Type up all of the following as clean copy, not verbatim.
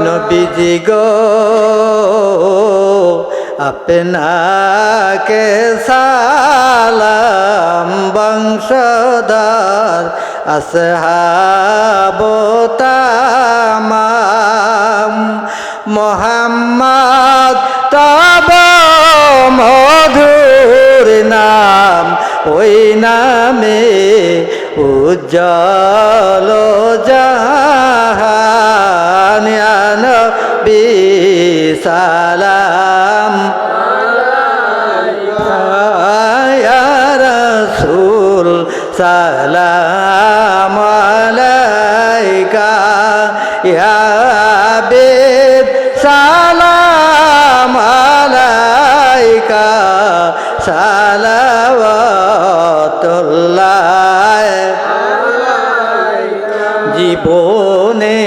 নবীজি গো আপনাকে সালাম বংশধর আসহাব তামাম মোহাম্মদ তব মধুর নাম ওই নামে উজ্জ্বল জাহান ইয়া নবী সালাম ইয়া রাসূল সালাম আলাইকা ইয়া হাবিব সালাম আলাইকা সালাওয়াতুল্লাহ জীবনে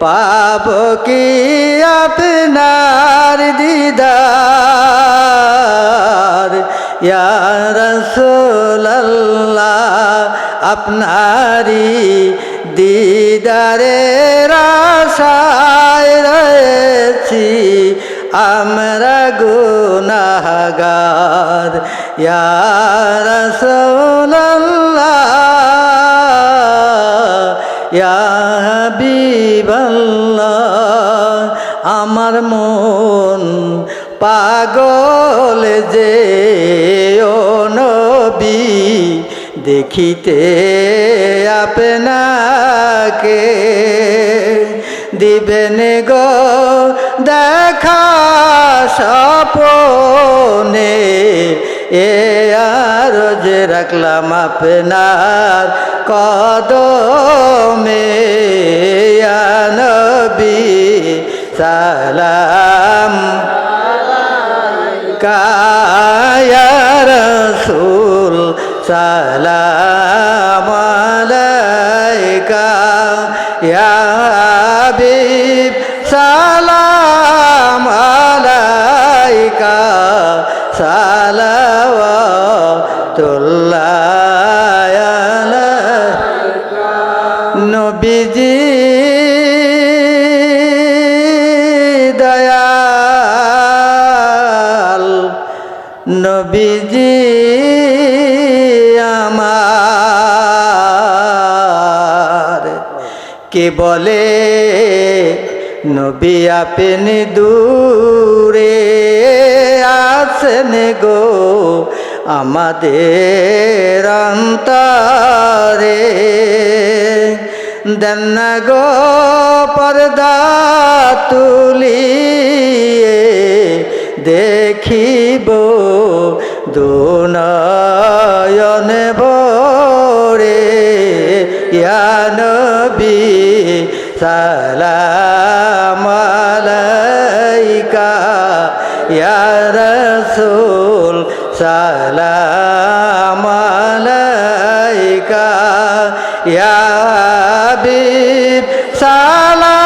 পাব কি আপনার দিদার ইয়া রাসূলুল্লাহ আপনারি দিদারের আশায় রয়েছি আমরা গুনাহগার ইয়া রাসূলুল্লাহ ইয়া হাবিবাল্লাহ আমার মন পাগল যে ও নবী দেখিতে আপনাকে দিবেন গো দেখা স্বপনে এ আরজ রাখলাম আপনার কদমে ইয়া নবী সালাম ইয়া রাসূল সালাম আলাইকা ইয়া হাবিব সালাম আলাইকা সালাওয়াতুল্লাহ আলাইকা নবীজি দয়াল নবীজি আমার কে বলে নবী আপনি দূরে আছেন গো আমাদের অন্তরে দেন না গো পর্দা তুলিয়ে দেখিব দুনয়ন ভরে ইয়া নবী সালাম আলাইকা ইয়া রাসূল সালাম আলাইকা ইয়া হাবিব সালাম